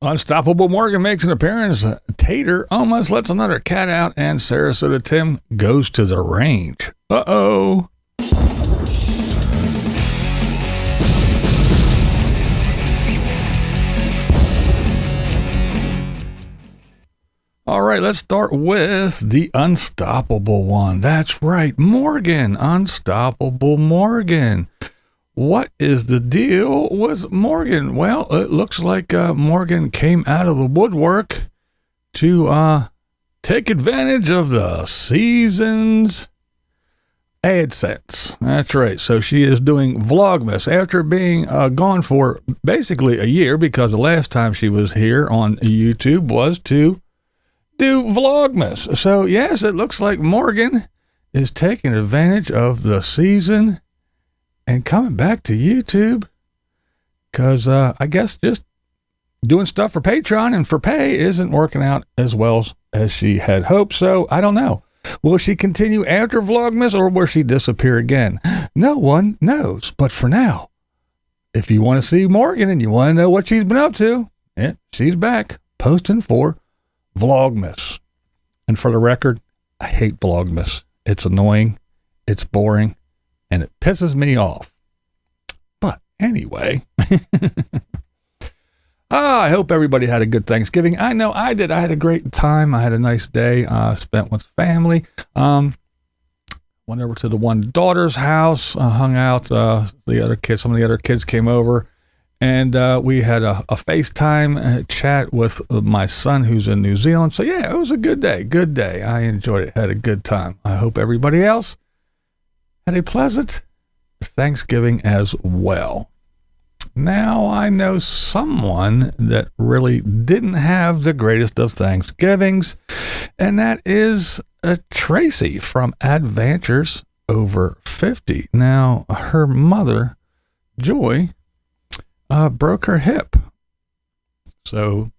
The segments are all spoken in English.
Unstoppable Morgan makes an appearance. Tater almost lets another cat out, and Sarasota Tim goes to the range. Uh-oh. All right, let's start with the unstoppable one. That's right, Morgan. Unstoppable Morgan. What is the deal with Morgan? Well, it looks like Morgan came out of the woodwork to take advantage of the season's AdSense. That's right. So she is doing Vlogmas after being gone for basically a year, because the last time she was here on YouTube was to do Vlogmas. So yes, it looks like Morgan is taking advantage of the season and coming back to YouTube, because I guess just doing stuff for Patreon and for pay isn't working out as well as she had hoped. So I don't know. Will she continue after Vlogmas, or will she disappear again? No one knows. But for now, if you want to see Morgan and you want to know what she's been up to, yeah, she's back posting for Vlogmas. And for the record, I hate Vlogmas. It's annoying, it's boring, and it pisses me off. But anyway, I hope everybody had a good Thanksgiving. I know I did. I had a great time. I had a nice day spent with family. Went over to the one daughter's house, hung out. The other kids, some of the other kids came over, and we had a FaceTime chat with my son, who's in New Zealand. So yeah, it was a good day. Good day. I enjoyed it. Had a good time. I hope everybody else had a pleasant Thanksgiving as well. Now I know someone that really didn't have the greatest of Thanksgivings, and that is Tracey from Advantures Over 50. Now, her mother, Joy, broke her hip. So,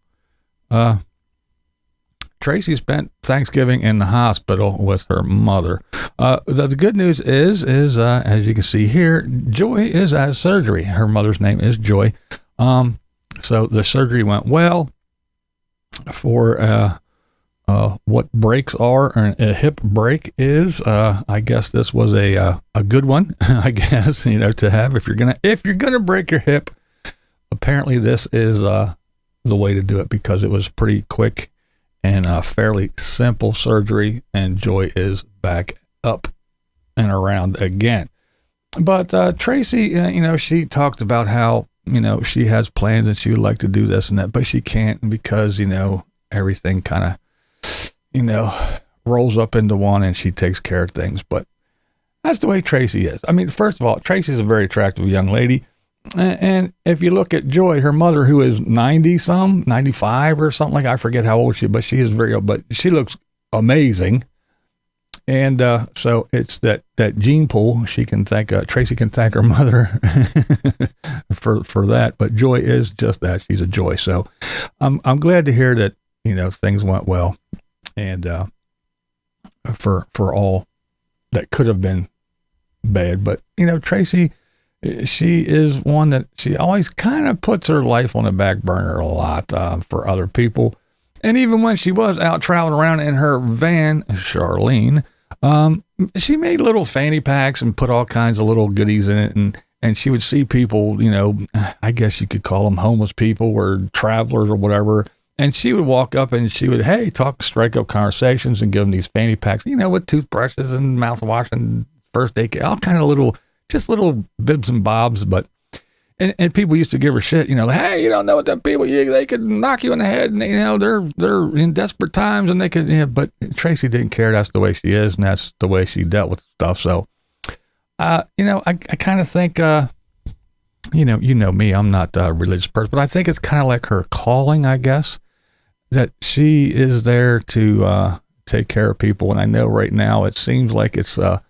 Tracey spent Thanksgiving in the hospital with her mother. The good news is as you can see here, Joy is at surgery. Her mother's name is Joy. So the surgery went well. For what breaks are, a hip break is, I guess this was a good one. I guess, to have if you're gonna break your hip. Apparently, this is the way to do it, because it was pretty quick and a fairly simple surgery, and Joy is back up and around again. But Tracey, she talked about how, she has plans and she would like to do this and that, but she can't because, everything kind of, rolls up into one, and she takes care of things. But that's the way Tracey is. I mean, first of all, Tracey's a very attractive young lady. And if you look at Joy, her mother, who is 95 or something, I forget how old she is, but she is very old, but she looks amazing. And so it's that gene pool. She can thank, Tracey can thank her mother for that. But Joy is just that. She's a joy. So I'm glad to hear that, things went well. And for all that could have been bad. But, Tracey, she is one that she always kind of puts her life on the back burner a lot for other people. And even when she was out traveling around in her van, Charlene, she made little fanny packs and put all kinds of little goodies in it. And she would see people, I guess you could call them homeless people or travelers or whatever. And she would walk up and she would, strike up conversations and give them these fanny packs, with toothbrushes and mouthwash and first aid, all kind of little bibs and bobs. But and people used to give her shit, hey, you don't know what that people, they could knock you in the head, and they're in desperate times, and they could, but Tracey didn't care. That's the way she is, and that's the way she dealt with stuff. So, I kind of think, me, I'm not a religious person, but I think it's kind of like her calling, I guess, that she is there to take care of people. And I know right now it seems like it's, I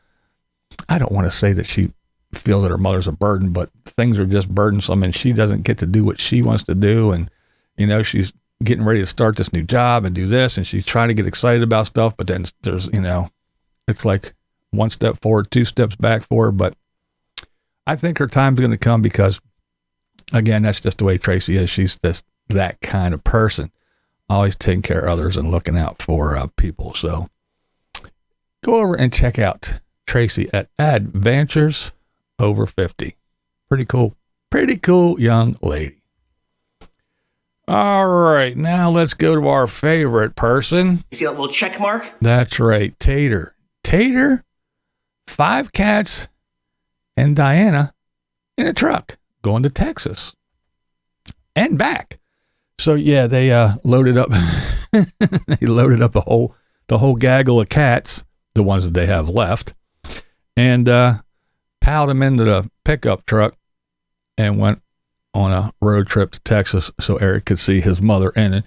don't want to say that she feels that her mother's a burden, but things are just burdensome, and she doesn't get to do what she wants to do. And, she's getting ready to start this new job and do this, and she's trying to get excited about stuff, but then there's, it's like one step forward, two steps back for her. But I think her time's going to come, because again, that's just the way Tracey is. She's that kind of person. Always taking care of others and looking out for people. So go over and check out Tracey at Advantures Over 50. Pretty cool young lady. All right, now let's go to our favorite person. You see that little check mark? That's right, Tater. Tater, 5 cats, and Diana in a truck going to Texas and back. So yeah, they loaded up. They loaded up the whole gaggle of cats, the ones that they have left, and piled them into the pickup truck and went on a road trip to Texas so Eric could see his mother and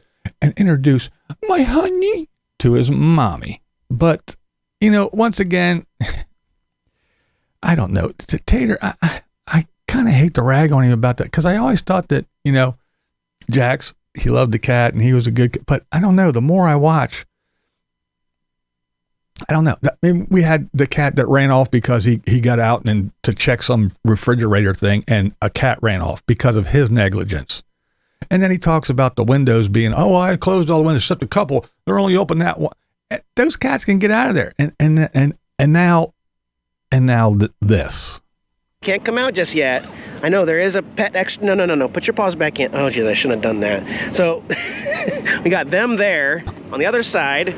introduce my honey to his mommy. But, you know, once again, I don't know. Tater, I kind of hate to rag on him about that because I always thought that, you know, Jax, he loved the cat and he was a good cat. But I don't know. The more I watch, I don't know. I mean, we had the cat that ran off because he got out and to check some refrigerator thing, and a cat ran off because of his negligence. And then he talks about the windows being, oh, I closed all the windows except a couple. They're only open that one. Those cats can get out of there. And now this. Can't come out just yet. I know there is a pet extra. No. Put your paws back in. Oh, geez, I shouldn't have done that. So we got them there. On the other side,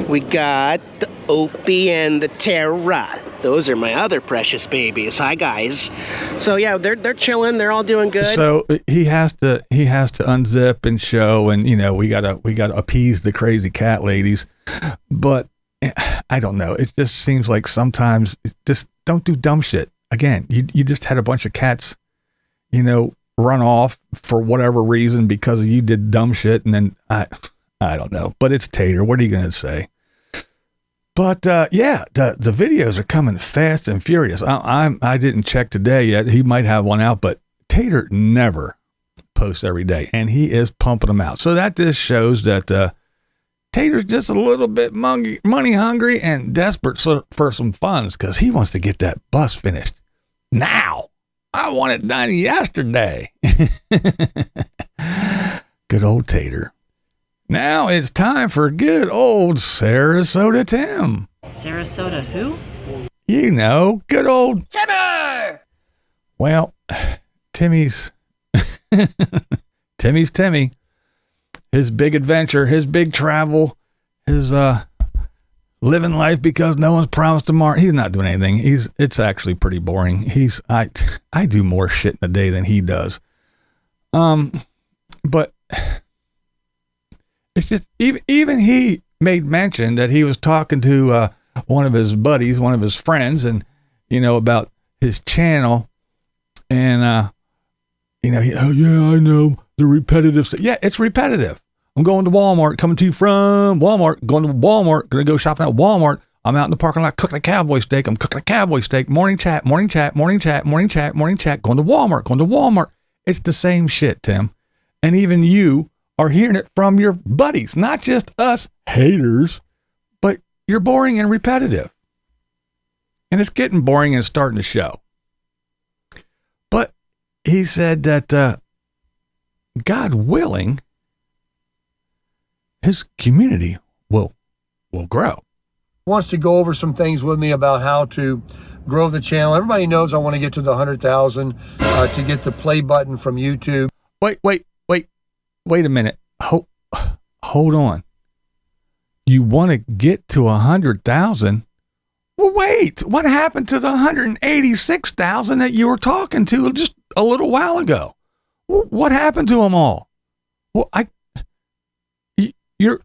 we got the Opie and the Terra. Those are my other precious babies. Hi, guys. So yeah, they're chilling. They're all doing good. So he has to unzip and show, and you know we gotta appease the crazy cat ladies. But I don't know. It just seems like sometimes just don't do dumb shit. Again, you just had a bunch of cats, you know, run off for whatever reason because you did dumb shit, and then I don't know. But it's Tater. What are you gonna say? But yeah, the videos are coming fast and furious. I didn't check today yet. He might have one out, but Tater never posts every day, and he is pumping them out. So that just shows that Tater's just a little bit money hungry and desperate for some funds because he wants to get that bus finished now. I want it done yesterday. Good old Tater. Now it's time for good old Sarasota Tim. Sarasota who? You know, good old Timmy. Well, Timmy's Timmy. His big adventure, his big travel, his living life because no one's promised tomorrow. He's not doing anything. It's actually pretty boring. I do more shit in a day than he does. But it's just even he made mention that he was talking to one of his buddies, one of his friends, and you know about his channel, and you know, oh yeah, I know the repetitive stuff. Yeah, it's repetitive. I'm going to Walmart, coming to you from Walmart, going to Walmart, going to go shopping at Walmart. I'm out in the parking lot cooking a cowboy steak. I'm cooking a cowboy steak. Morning chat, going to Walmart. It's the same shit, Tim. And even you are hearing it from your buddies, not just us haters, but you're boring and repetitive. And it's getting boring and starting to show. But he said that God willing, his community will grow. Wants to go over some things with me about how to grow the channel. Everybody knows I want to get to the 100,000 to get the play button from YouTube. Wait a minute. Hold on. You want to get to 100,000? Well, wait. What happened to the 186,000 that you were talking to just a little while ago? What happened to them all? Well, your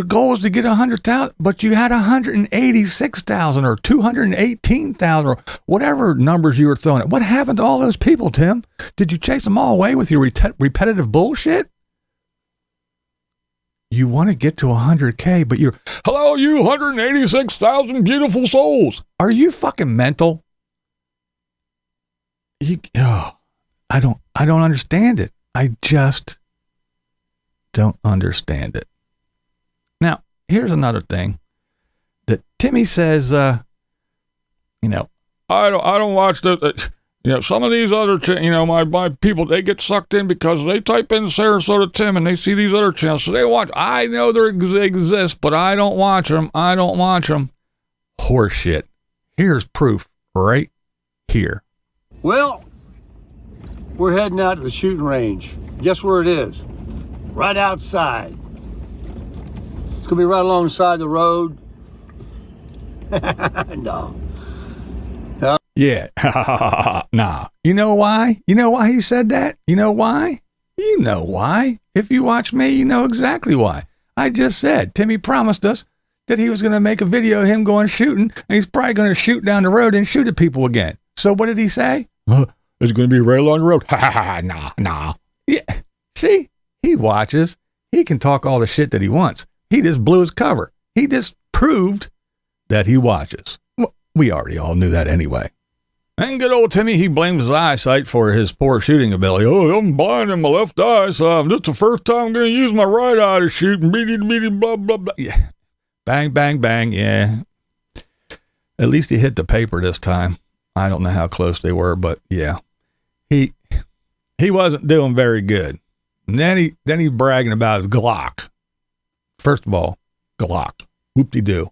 goal is to get 100,000, but you had 186,000 or 218,000 or whatever numbers you were throwing at. What happened to all those people, Tim? Did you chase them all away with your repetitive bullshit? You want to get to 100K, but hello, you 186,000 beautiful souls. Are you fucking mental? I don't understand it. I just don't understand it. Now, here's another thing that Timmy says, you know, I don't watch some of these other, my people, they get sucked in because they type in Sarasota Tim and they see these other channels. So they watch. I know they exist, but I don't watch them. Horseshit. Here's proof right here. Well, we're heading out to the shooting range. Guess where it is? Right outside. It's gonna be right alongside the road. No. Yeah. Nah. You know why? You know why he said that? You know why? You know why. If you watch me, you know exactly why. I just said Timmy promised us that he was going to make a video of him going shooting, and he's probably going to shoot down the road and shoot at people again. So what did he say? It's going to be right along the road. Nah. Yeah. See? He watches. He can talk all the shit that he wants. He just blew his cover. He just proved that he watches. Well, we already all knew that anyway. And good old Timmy, he blames his eyesight for his poor shooting ability. Oh, I'm blind in my left eye, so this is the first time I'm going to use my right eye to shoot. Blah, blah, blah. Yeah. Bang, bang, bang. Yeah. At least he hit the paper this time. I don't know how close they were, but yeah. He wasn't doing very good. And then he's bragging about his Glock. First of all, Glock. Whoop-de-doo.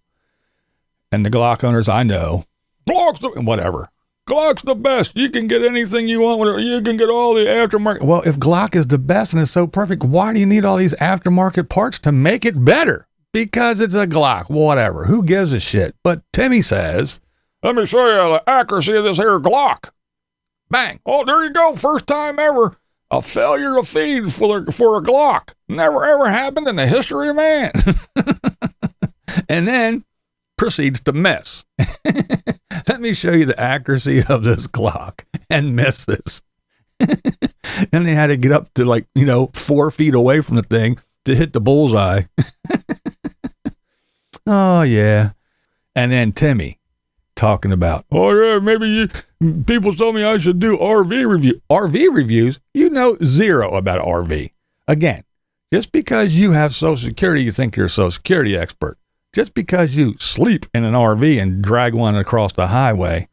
And the Glock owners, I know. Whatever. Glock's the best. You can get anything you want. You can get all the aftermarket. Well, if Glock is the best and it's so perfect, why do you need all these aftermarket parts to make it better? Because it's a Glock. Whatever. Who gives a shit? But Timmy says, let me show you the accuracy of this here Glock. Bang. Oh, there you go. First time ever. A failure to feed for a Glock. Never ever happened in the history of man. And then proceeds to miss. Let me show you the accuracy of this Glock, and misses. And they had to get up to 4 feet away from the thing to hit the bullseye. Oh yeah. And then Timmy talking about, oh yeah, maybe people told me I should do RV reviews. You know zero about RV. Again, just because you have Social Security, you think you're a Social Security expert. Just because you sleep in an RV and drag one across the highway,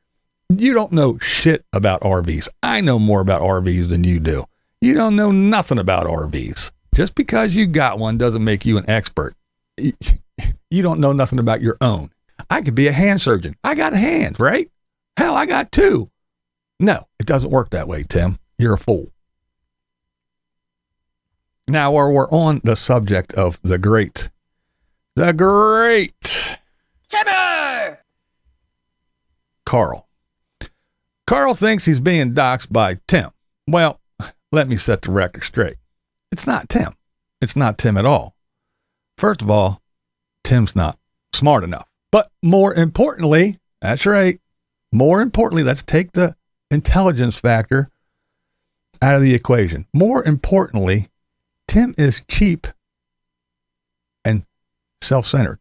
you don't know shit about RVs. I know more about RVs than you do. You don't know nothing about RVs. Just because you got one doesn't make you an expert. You don't know nothing about your own. I could be a hand surgeon. I got hands, right? Hell, I got 2. No, it doesn't work that way, Tim. You're a fool. Now, while we're on the subject of the great Timmy! Karl. Karl thinks he's being doxed by Tim. Well, let me set the record straight. It's not Tim. It's not Tim at all. First of all, Tim's not smart enough. But more importantly, that's right. More importantly, let's take the intelligence factor out of the equation. More importantly, Tim is cheap and self-centered.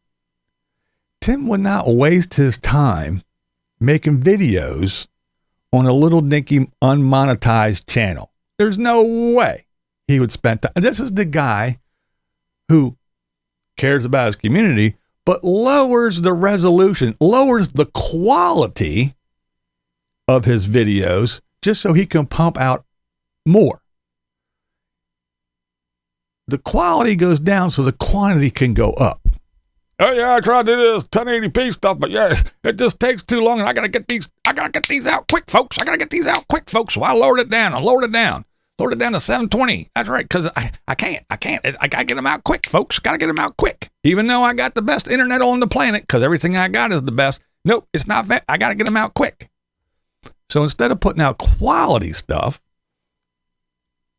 Tim would not waste his time making videos on a little dinky unmonetized channel. There's no way he would spend time. This is the guy who cares about his community, but lowers the resolution, lowers the quality of his videos just so he can pump out more. The quality goes down so the quantity can go up. Oh yeah, I tried to do this 1080p stuff, but yeah, it just takes too long, and I gotta get these out quick, folks. So I lowered it down. Lowered it down to 720. That's right, because I can't. I gotta get them out quick, folks. Gotta get them out quick. Even though I got the best internet on the planet, because everything I got is the best. Nope, it's not that. I gotta get them out quick. So instead of putting out quality stuff,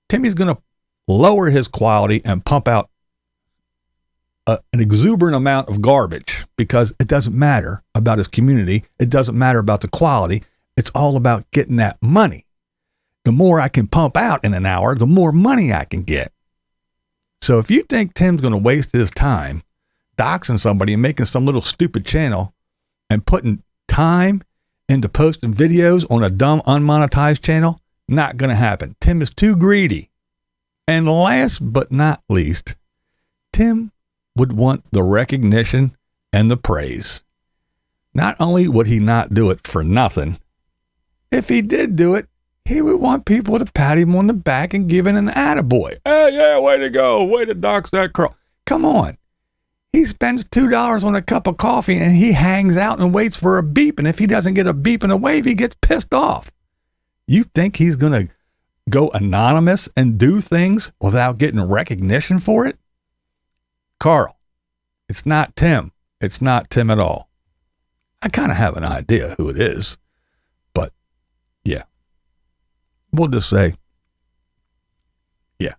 Timmy's gonna lower his quality and pump out an exuberant amount of garbage, because it doesn't matter about his community. It doesn't matter about the quality. It's all about getting that money. The more I can pump out in an hour, the more money I can get. So if you think Tim's going to waste his time doxing somebody and making some little stupid channel and putting time into posting videos on a dumb unmonetized channel, not going to happen. Tim is too greedy. And last but not least, Tim would want the recognition and the praise. Not only would he not do it for nothing, if he did do it, he would want people to pat him on the back and give him an attaboy. Hey, yeah, way to go. Way to dox that Karl. Come on. He spends $2 on a cup of coffee and he hangs out and waits for a beep. And if he doesn't get a beep and a wave, he gets pissed off. You think he's going to go anonymous and do things without getting recognition for it? Karl, it's not Tim. It's not Tim at all. I kind of have an idea who it is, but yeah, we'll just say, yeah,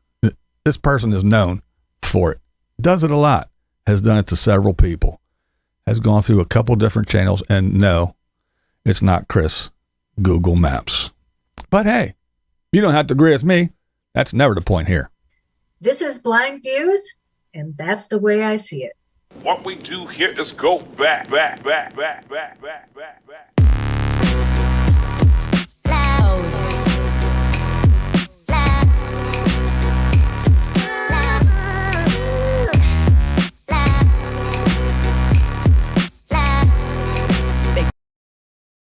this person is known for it. Does it a lot. Has done it to several people. Has gone through a couple different channels, and no, it's not Chris Google Maps. But hey, you don't have to agree with me. That's never the point here. This is Blind Views, and that's the way I see it. What we do here is go back.